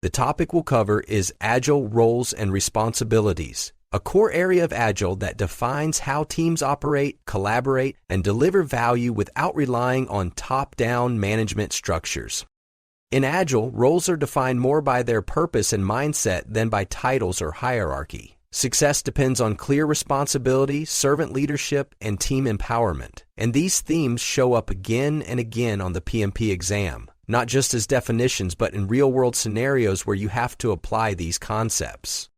The topic we'll cover is Agile Roles and Responsibilities, a core area of Agile that defines how teams operate, collaborate, and deliver value without relying on top-down management structures. In Agile, roles are defined more by their purpose and mindset than by titles or hierarchy. Success depends on clear responsibility, servant leadership, and team empowerment. And these themes show up again and again on the PMP exam, not just as definitions, but in real-world scenarios where you have to apply these concepts.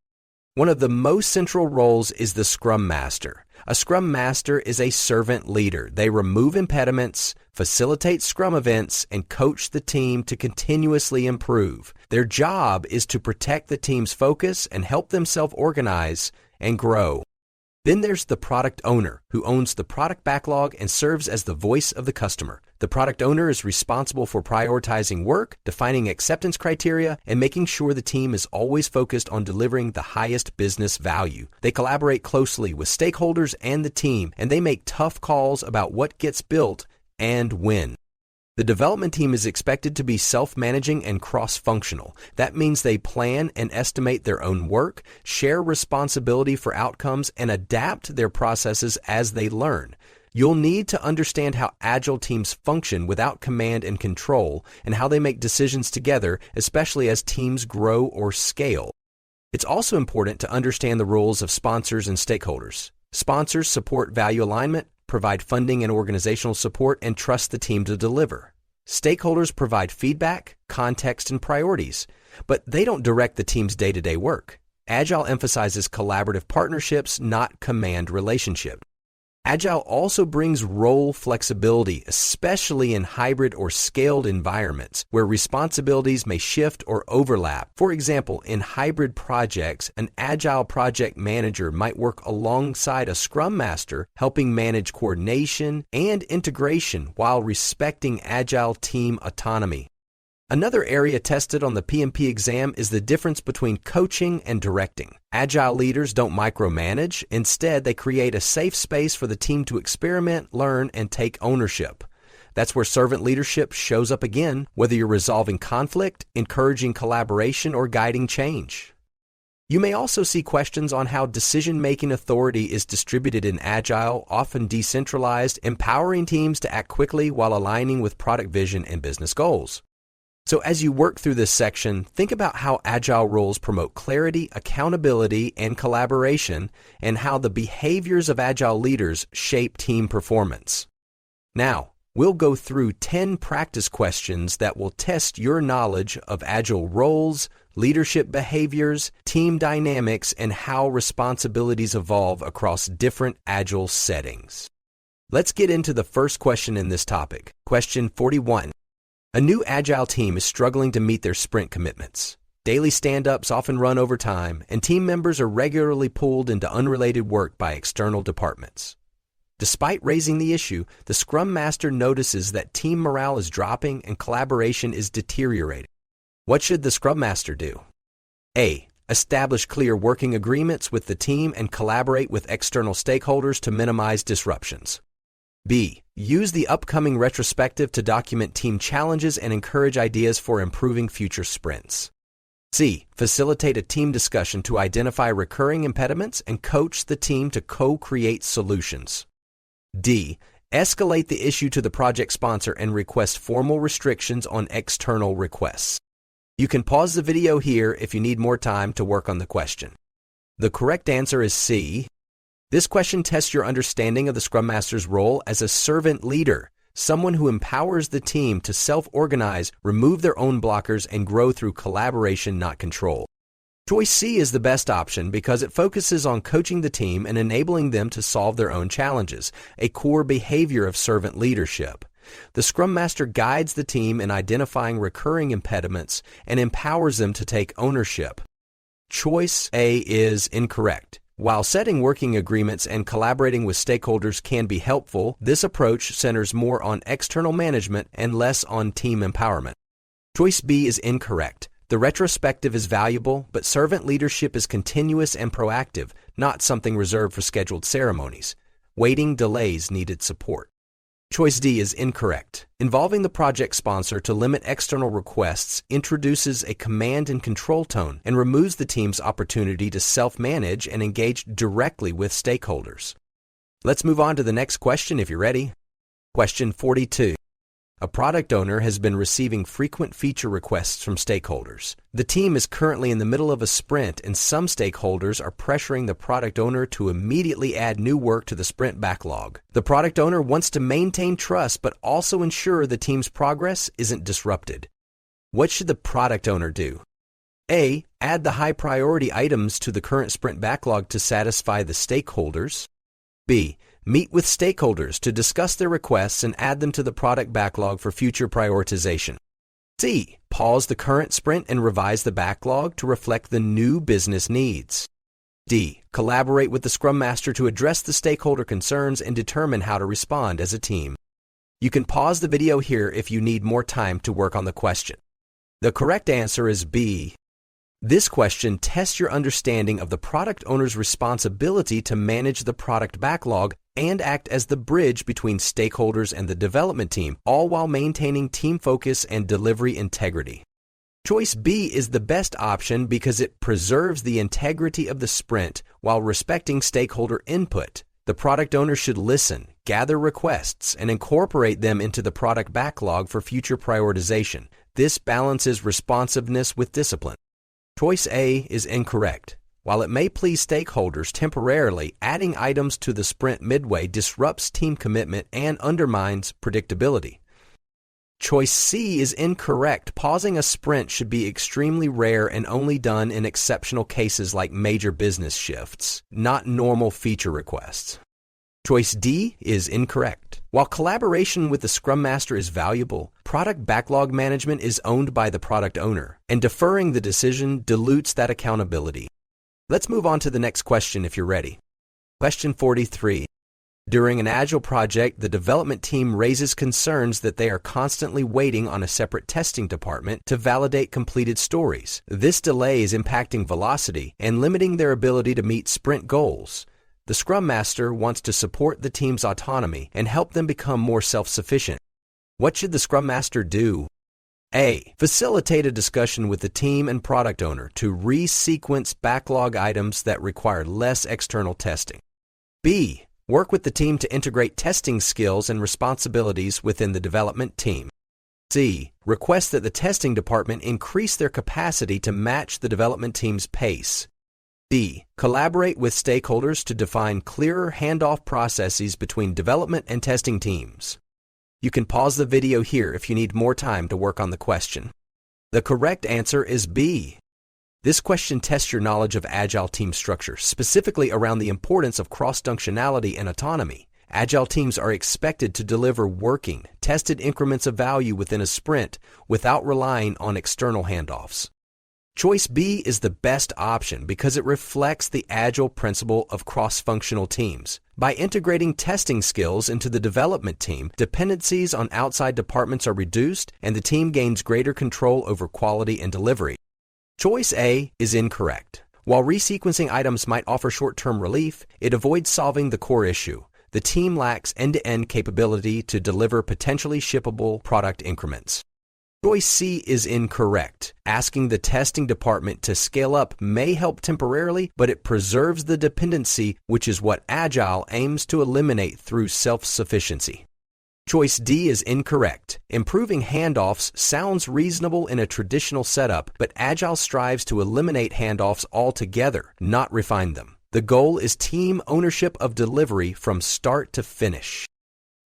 One of the most central roles is the Scrum Master. A Scrum Master is a servant leader. They remove impediments, facilitate Scrum events, and coach the team to continuously improve. Their job is to protect the team's focus and help them self-organize and grow. Then there's the product owner, who owns the product backlog and serves as the voice of the customer. The product owner is responsible for prioritizing work, defining acceptance criteria, and making sure the team is always focused on delivering the highest business value. They collaborate closely with stakeholders and the team, and they make tough calls about what gets built and when. The development team is expected to be self-managing and cross-functional. That means they plan and estimate their own work, share responsibility for outcomes, and adapt their processes as they learn. You'll need to understand how Agile teams function without command and control, and how they make decisions together, especially as teams grow or scale. It's also important to understand the roles of sponsors and stakeholders. Sponsors support value alignment, provide funding and organizational support, and trust the team to deliver. Stakeholders provide feedback, context, and priorities, but they don't direct the team's day-to-day work. Agile emphasizes collaborative partnerships, not command relationships. Agile also brings role flexibility, especially in hybrid or scaled environments where responsibilities may shift or overlap. For example, in hybrid projects, an Agile project manager might work alongside a Scrum Master, helping manage coordination and integration while respecting Agile team autonomy. Another area tested on the PMP exam is the difference between coaching and directing. Agile leaders don't micromanage. Instead, they create a safe space for the team to experiment, learn, and take ownership. That's where servant leadership shows up again, whether you're resolving conflict, encouraging collaboration, or guiding change. You may also see questions on how decision-making authority is distributed in Agile, often decentralized, empowering teams to act quickly while aligning with product vision and business goals. So as you work through this section, think about how Agile roles promote clarity, accountability, and collaboration, and how the behaviors of Agile leaders shape team performance. Now, we'll go through 10 practice questions that will test your knowledge of Agile roles, leadership behaviors, team dynamics, and how responsibilities evolve across different Agile settings. Let's get into the first question in this topic. Question 41. A new Agile team is struggling to meet their sprint commitments. Daily stand-ups often run over time, and team members are regularly pulled into unrelated work by external departments. Despite raising the issue, the Scrum Master notices that team morale is dropping and collaboration is deteriorating. What should the Scrum Master do? A. Establish clear working agreements with the team and collaborate with external stakeholders to minimize disruptions. B. Use the upcoming retrospective to document team challenges and encourage ideas for improving future sprints. C. Facilitate a team discussion to identify recurring impediments and coach the team to co-create solutions. D. Escalate the issue to the project sponsor and request formal restrictions on external requests. You can pause the video here if you need more time to work on the question. The correct answer is C. This question tests your understanding of the Scrum Master's role as a servant leader, someone who empowers the team to self-organize, remove their own blockers, and grow through collaboration, not control. Choice C is the best option because it focuses on coaching the team and enabling them to solve their own challenges, a core behavior of servant leadership. The Scrum Master guides the team in identifying recurring impediments and empowers them to take ownership. Choice A is incorrect. While setting working agreements and collaborating with stakeholders can be helpful, this approach centers more on external management and less on team empowerment. Choice B is incorrect. The retrospective is valuable, but servant leadership is continuous and proactive, not something reserved for scheduled ceremonies. Waiting delays needed support. Choice D is incorrect. Involving the project sponsor to limit external requests introduces a command and control tone and removes the team's opportunity to self-manage and engage directly with stakeholders. Let's move on to the next question if you're ready. Question 42. A product owner has been receiving frequent feature requests from stakeholders. The team is currently in the middle of a sprint, and some stakeholders are pressuring the product owner to immediately add new work to the sprint backlog. The product owner wants to maintain trust but also ensure the team's progress isn't disrupted. What should the product owner do? A. Add the high priority items to the current sprint backlog to satisfy the stakeholders. B. Meet with stakeholders to discuss their requests and add them to the product backlog for future prioritization. C. Pause the current sprint and revise the backlog to reflect the new business needs. D. Collaborate with the Scrum Master to address the stakeholder concerns and determine how to respond as a team. You can pause the video here if you need more time to work on the question. The correct answer is B. This question tests your understanding of the product owner's responsibility to manage the product backlog and act as the bridge between stakeholders and the development team, all while maintaining team focus and delivery integrity. Choice B is the best option because it preserves the integrity of the sprint while respecting stakeholder input. The product owner should listen, gather requests, and incorporate them into the product backlog for future prioritization. This balances responsiveness with discipline. Choice A is incorrect. While it may please stakeholders temporarily, adding items to the sprint midway disrupts team commitment and undermines predictability. Choice C is incorrect. Pausing a sprint should be extremely rare and only done in exceptional cases like major business shifts, not normal feature requests. Choice D is incorrect. While collaboration with the Scrum Master is valuable, product backlog management is owned by the product owner, and deferring the decision dilutes that accountability. Let's move on to the next question if you're ready. Question 43. During an Agile project, the development team raises concerns that they are constantly waiting on a separate testing department to validate completed stories. This delay is impacting velocity and limiting their ability to meet sprint goals. The Scrum Master wants to support the team's autonomy and help them become more self-sufficient. What should the Scrum Master do? A. Facilitate a discussion with the team and product owner to re-sequence backlog items that require less external testing. B. Work with the team to integrate testing skills and responsibilities within the development team. C. Request that the testing department increase their capacity to match the development team's pace. D. Collaborate with stakeholders to define clearer handoff processes between development and testing teams. You can pause the video here if you need more time to work on the question. The correct answer is B. This question tests your knowledge of Agile team structure, specifically around the importance of cross-functionality and autonomy. Agile teams are expected to deliver working, tested increments of value within a sprint without relying on external handoffs. Choice B is the best option because it reflects the Agile principle of cross-functional teams. By integrating testing skills into the development team, dependencies on outside departments are reduced and the team gains greater control over quality and delivery. Choice A is incorrect. While resequencing items might offer short-term relief, it avoids solving the core issue. The team lacks end-to-end capability to deliver potentially shippable product increments. Choice C is incorrect. Asking the testing department to scale up may help temporarily, but it preserves the dependency, which is what Agile aims to eliminate through self-sufficiency. Choice D is incorrect. Improving handoffs sounds reasonable in a traditional setup, but Agile strives to eliminate handoffs altogether, not refine them. The goal is team ownership of delivery from start to finish.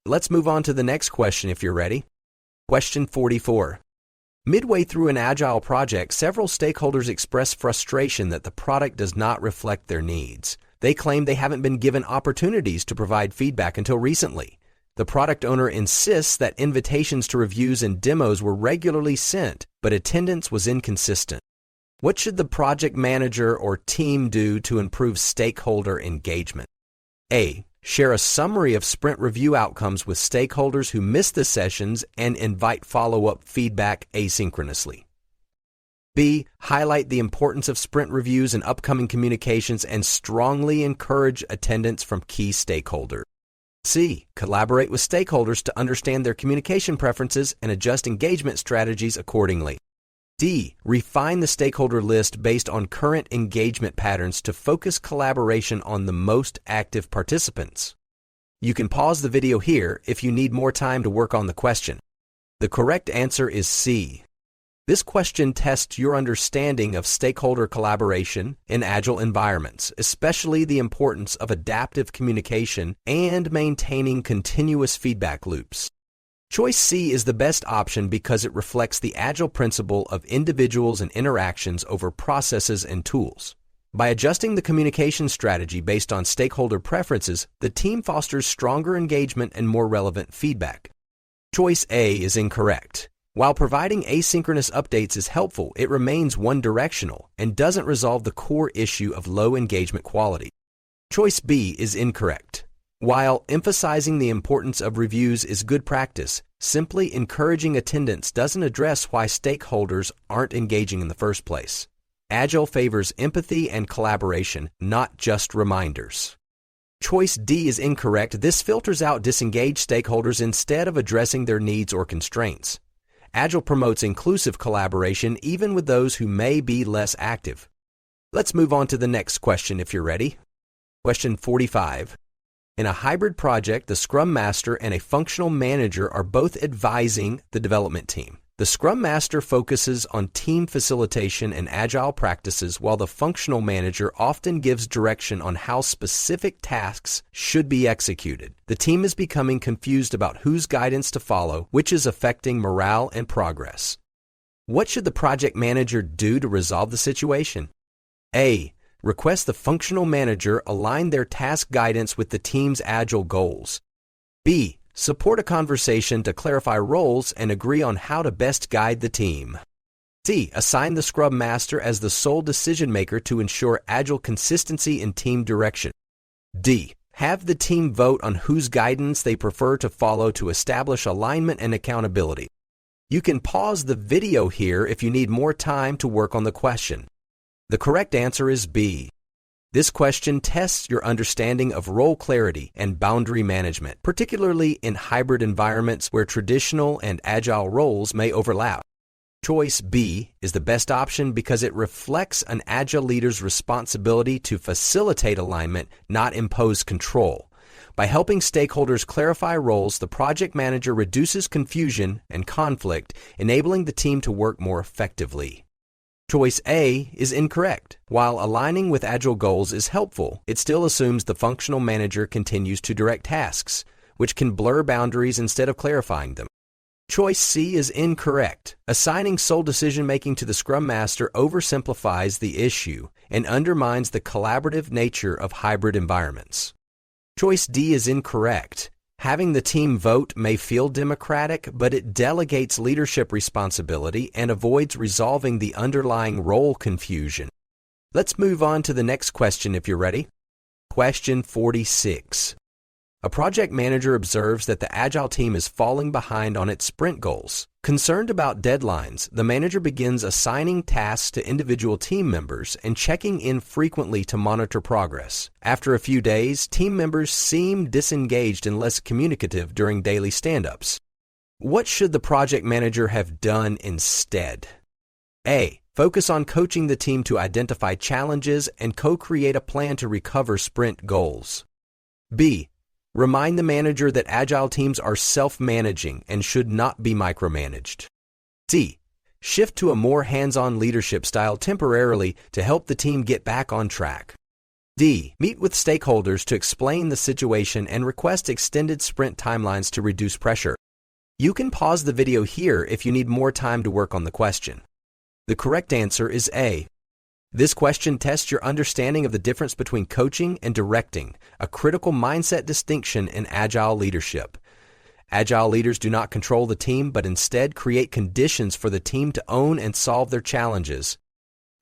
Let's move on to the next question if you're ready. Question 44. Midway through an Agile project, several stakeholders express frustration that the product does not reflect their needs. They claim they haven't been given opportunities to provide feedback until recently. The product owner insists that invitations to reviews and demos were regularly sent, but attendance was inconsistent. What should the project manager or team do to improve stakeholder engagement? A. Share a summary of sprint review outcomes with stakeholders who missed the sessions and invite follow-up feedback asynchronously. B. Highlight the importance of sprint reviews and upcoming communications and strongly encourage attendance from key stakeholders. C. Collaborate with stakeholders to understand their communication preferences and adjust engagement strategies accordingly. D. Refine the stakeholder list based on current engagement patterns to focus collaboration on the most active participants. You can pause the video here if you need more time to work on the question. The correct answer is C. This question tests your understanding of stakeholder collaboration in Agile environments, especially the importance of adaptive communication and maintaining continuous feedback loops. Choice C is the best option because it reflects the Agile principle of individuals and interactions over processes and tools. By adjusting the communication strategy based on stakeholder preferences, the team fosters stronger engagement and more relevant feedback. Choice A is incorrect. While providing asynchronous updates is helpful, it remains one-directional and doesn't resolve the core issue of low engagement quality. Choice B is incorrect. While emphasizing the importance of reviews is good practice, simply encouraging attendance doesn't address why stakeholders aren't engaging in the first place. Agile favors empathy and collaboration, not just reminders. Choice D is incorrect. This filters out disengaged stakeholders instead of addressing their needs or constraints. Agile promotes inclusive collaboration even with those who may be less active. Let's move on to the next question if you're ready. Question 45. In a hybrid project, the Scrum Master and a functional manager are both advising the development team. The Scrum Master focuses on team facilitation and Agile practices, while the functional manager often gives direction on how specific tasks should be executed. The team is becoming confused about whose guidance to follow, which is affecting morale and progress. What should the project manager do to resolve the situation? A. Request the functional manager align their task guidance with the team's Agile goals. B. Support a conversation to clarify roles and agree on how to best guide the team. C. Assign the Scrum Master as the sole decision maker to ensure Agile consistency in team direction. D. Have the team vote on whose guidance they prefer to follow to establish alignment and accountability. You can pause the video here if you need more time to work on the question. The correct answer is B. This question tests your understanding of role clarity and boundary management, particularly in hybrid environments where traditional and Agile roles may overlap. Choice B is the best option because it reflects an Agile leader's responsibility to facilitate alignment, not impose control. By helping stakeholders clarify roles, the project manager reduces confusion and conflict, enabling the team to work more effectively. Choice A is incorrect. While aligning with Agile goals is helpful, it still assumes the functional manager continues to direct tasks, which can blur boundaries instead of clarifying them. Choice C is incorrect. Assigning sole decision-making to the Scrum Master oversimplifies the issue and undermines the collaborative nature of hybrid environments. Choice D is incorrect. Having the team vote may feel democratic, but it delegates leadership responsibility and avoids resolving the underlying role confusion. Let's move on to the next question if you're ready. Question 46. A project manager observes that the Agile team is falling behind on its sprint goals. Concerned about deadlines, the manager begins assigning tasks to individual team members and checking in frequently to monitor progress. After a few days, team members seem disengaged and less communicative during daily stand-ups. What should the project manager have done instead? A. Focus on coaching the team to identify challenges and co-create a plan to recover sprint goals. B. Remind the manager that Agile teams are self-managing and should not be micromanaged. C. Shift to a more hands-on leadership style temporarily to help the team get back on track. D. Meet with stakeholders to explain the situation and request extended sprint timelines to reduce pressure. You can pause the video here if you need more time to work on the question. The correct answer is A. This question tests your understanding of the difference between coaching and directing, a critical mindset distinction in Agile leadership. Agile leaders do not control the team, but instead create conditions for the team to own and solve their challenges.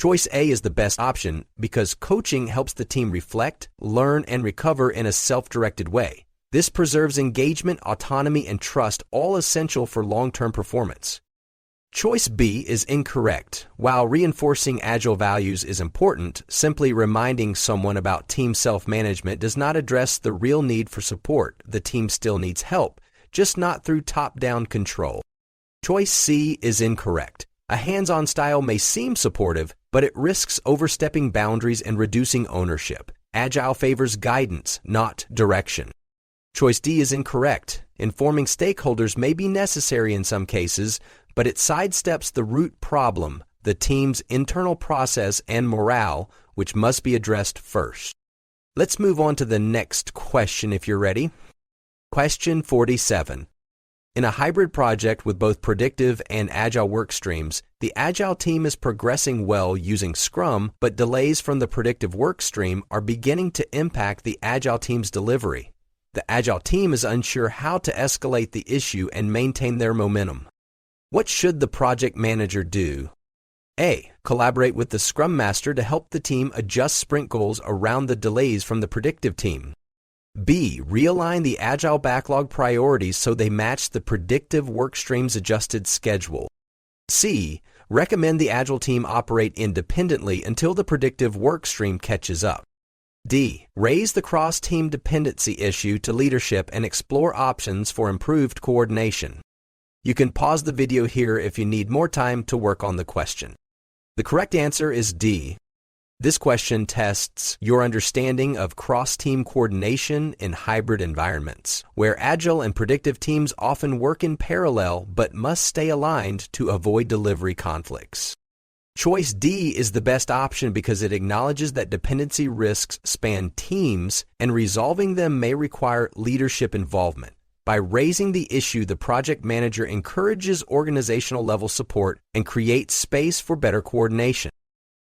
Choice A is the best option because coaching helps the team reflect, learn, and recover in a self-directed way. This preserves engagement, autonomy, and trust, all essential for long-term performance. Choice B is incorrect. While reinforcing Agile values is important, simply reminding someone about team self-management does not address the real need for support. The team still needs help, just not through top-down control. Choice C is incorrect. A hands-on style may seem supportive, but it risks overstepping boundaries and reducing ownership. Agile favors guidance, not direction. Choice D is incorrect. Informing stakeholders may be necessary in some cases, but it sidesteps the root problem, the team's internal process and morale, which must be addressed first. Let's move on to the next question if you're ready. Question 47. In a hybrid project with both predictive and agile work streams, the agile team is progressing well using Scrum, but delays from the predictive work stream are beginning to impact the agile team's delivery. The agile team is unsure how to escalate the issue and maintain their momentum. What should the project manager do? A. Collaborate with the Scrum Master to help the team adjust sprint goals around the delays from the predictive team. B. Realign the Agile backlog priorities so they match the predictive workstream's adjusted schedule. C. Recommend the Agile team operate independently until the predictive workstream catches up. D. Raise the cross-team dependency issue to leadership and explore options for improved coordination. You can pause the video here if you need more time to work on the question. The correct answer is D. This question tests your understanding of cross-team coordination in hybrid environments, where agile and predictive teams often work in parallel but must stay aligned to avoid delivery conflicts. Choice D is the best option because it acknowledges that dependency risks span teams and resolving them may require leadership involvement. By raising the issue, the project manager encourages organizational-level support and creates space for better coordination.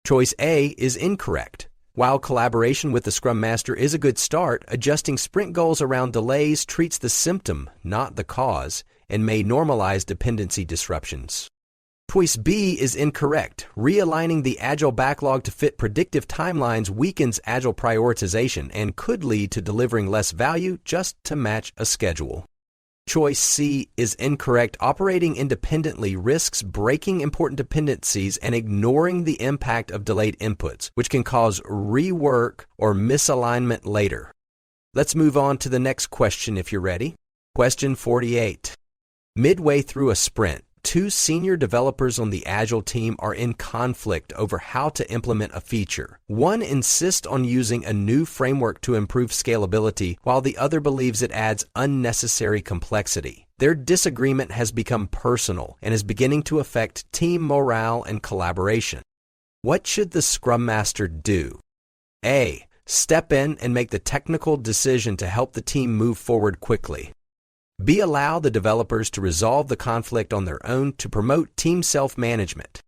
Choice A is incorrect. While collaboration with the Scrum Master is a good start, adjusting sprint goals around delays treats the symptom, not the cause, and may normalize dependency disruptions. Choice B is incorrect. Realigning the Agile backlog to fit predictive timelines weakens Agile prioritization and could lead to delivering less value just to match a schedule. Choice C is incorrect. Operating independently risks breaking important dependencies and ignoring the impact of delayed inputs, which can cause rework or misalignment later. Let's move on to the next question if you're ready. Question 48. Midway through a sprint, two senior developers on the Agile team are in conflict over how to implement a feature. One insists on using a new framework to improve scalability, while the other believes it adds unnecessary complexity. Their disagreement has become personal and is beginning to affect team morale and collaboration. What should the Scrum Master do? A. Step in and make the technical decision to help the team move forward quickly. B. Allow the developers to resolve the conflict on their own to promote team self-management.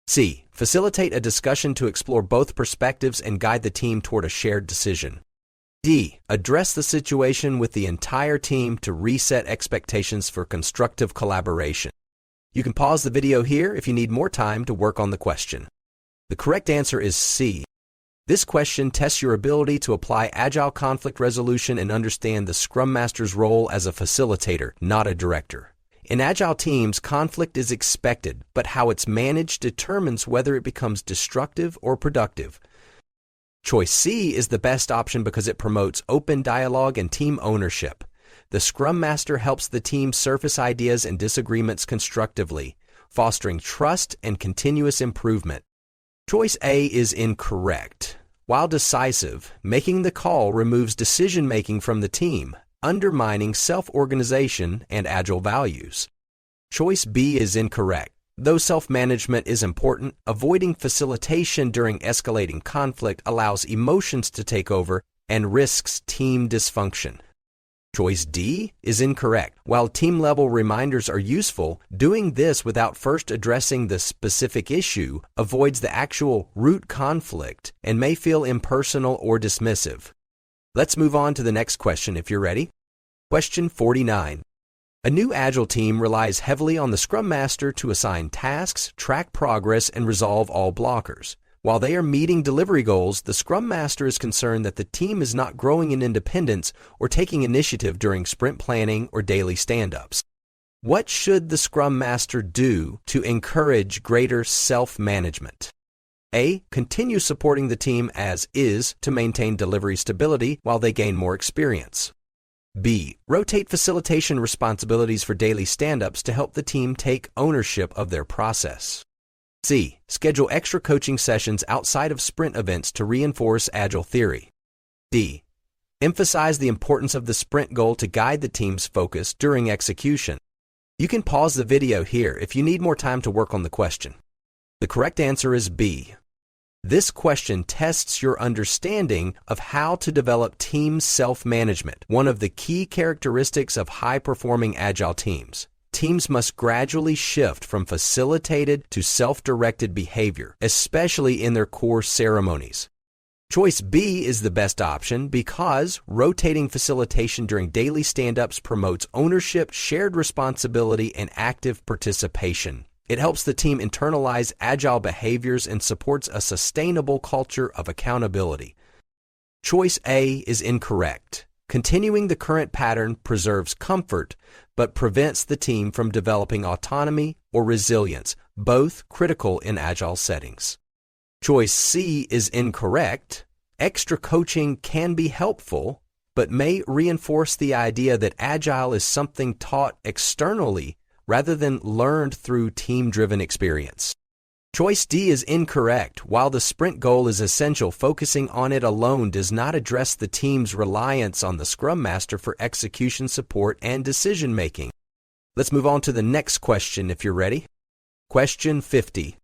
C. Facilitate a discussion to explore both perspectives and guide the team toward a shared decision. D. Address the situation with the entire team to reset expectations for constructive collaboration. You can pause the video here if you need more time to work on the question. The correct answer is C. This question tests your ability to apply Agile conflict resolution and understand the Scrum Master's role as a facilitator, not a director. In Agile teams, conflict is expected, but how it's managed determines whether it becomes destructive or productive. Choice C is the best option because it promotes open dialogue and team ownership. The Scrum Master helps the team surface ideas and disagreements constructively, fostering trust and continuous improvement. Choice A is incorrect. While decisive, making the call removes decision-making from the team, undermining self-organization and Agile values. Choice B is incorrect. Though self-management is important, avoiding facilitation during escalating conflict allows emotions to take over and risks team dysfunction. Choice D is incorrect. While team-level reminders are useful, doing this without first addressing the specific issue avoids the actual root conflict and may feel impersonal or dismissive. Let's move on to the next question if you're ready. Question 49. A new Agile team relies heavily on the Scrum Master to assign tasks, track progress, and resolve all blockers. While they are meeting delivery goals, the Scrum Master is concerned that the team is not growing in independence or taking initiative during sprint planning or daily stand-ups. What should the Scrum Master do to encourage greater self-management? A. Continue supporting the team as is to maintain delivery stability while they gain more experience. B. Rotate facilitation responsibilities for daily stand-ups to help the team take ownership of their process. C. Schedule extra coaching sessions outside of sprint events to reinforce Agile theory. D. Emphasize the importance of the sprint goal to guide the team's focus during execution. You can pause the video here if you need more time to work on the question. The correct answer is B. This question tests your understanding of how to develop team self-management, one of the key characteristics of high-performing Agile teams. Teams must gradually shift from facilitated to self-directed behavior, especially in their core ceremonies. Choice B is the best option because rotating facilitation during daily stand-ups promotes ownership, shared responsibility, and active participation. It helps the team internalize Agile behaviors and supports a sustainable culture of accountability. Choice A is incorrect. Continuing the current pattern preserves comfort, but prevents the team from developing autonomy or resilience, both critical in Agile settings. Choice C is incorrect. Extra coaching can be helpful, but may reinforce the idea that Agile is something taught externally rather than learned through team-driven experience. Choice D is incorrect. While the sprint goal is essential, focusing on it alone does not address the team's reliance on the Scrum Master for execution support and decision-making. Let's move on to the next question if you're ready. Question 50.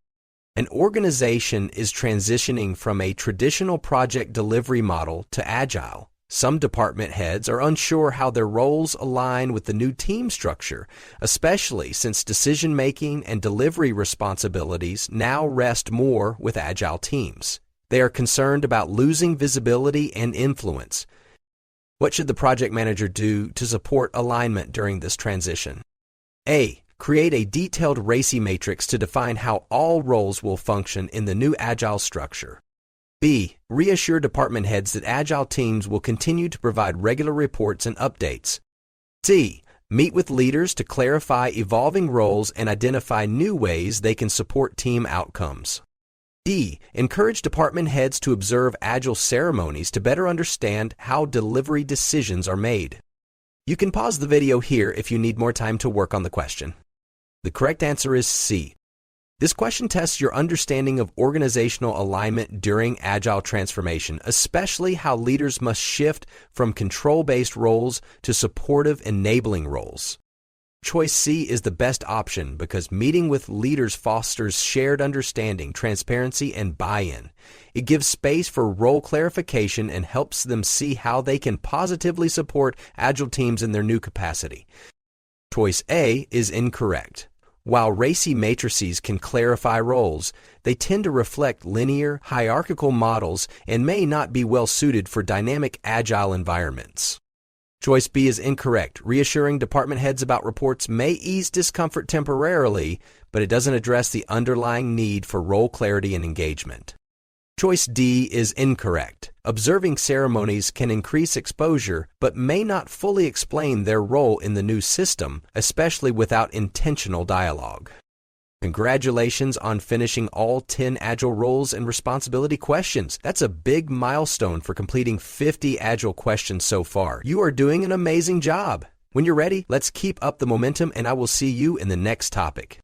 An organization is transitioning from a traditional project delivery model to Agile. Some department heads are unsure how their roles align with the new team structure, especially since decision-making and delivery responsibilities now rest more with Agile teams. They are concerned about losing visibility and influence. What should the project manager do to support alignment during this transition? A. Create a detailed RACI matrix to define how all roles will function in the new Agile structure. B. Reassure department heads that Agile teams will continue to provide regular reports and updates. C. Meet with leaders to clarify evolving roles and identify new ways they can support team outcomes. D. Encourage department heads to observe Agile ceremonies to better understand how delivery decisions are made. You can pause the video here if you need more time to work on the question. The correct answer is C. This question tests your understanding of organizational alignment during Agile transformation, especially how leaders must shift from control-based roles to supportive, enabling roles. Choice C is the best option because meeting with leaders fosters shared understanding, transparency, and buy-in. It gives space for role clarification and helps them see how they can positively support Agile teams in their new capacity. Choice A is incorrect. While RACI matrices can clarify roles, they tend to reflect linear, hierarchical models and may not be well suited for dynamic Agile environments. Choice B is incorrect. Reassuring department heads about reports may ease discomfort temporarily, but it doesn't address the underlying need for role clarity and engagement. Choice D is incorrect. Observing ceremonies can increase exposure, but may not fully explain their role in the new system, especially without intentional dialogue. Congratulations on finishing all 10 Agile Roles and Responsibility questions. That's a big milestone for completing 50 Agile questions so far. You are doing an amazing job. When you're ready, let's keep up the momentum and I will see you in the next topic.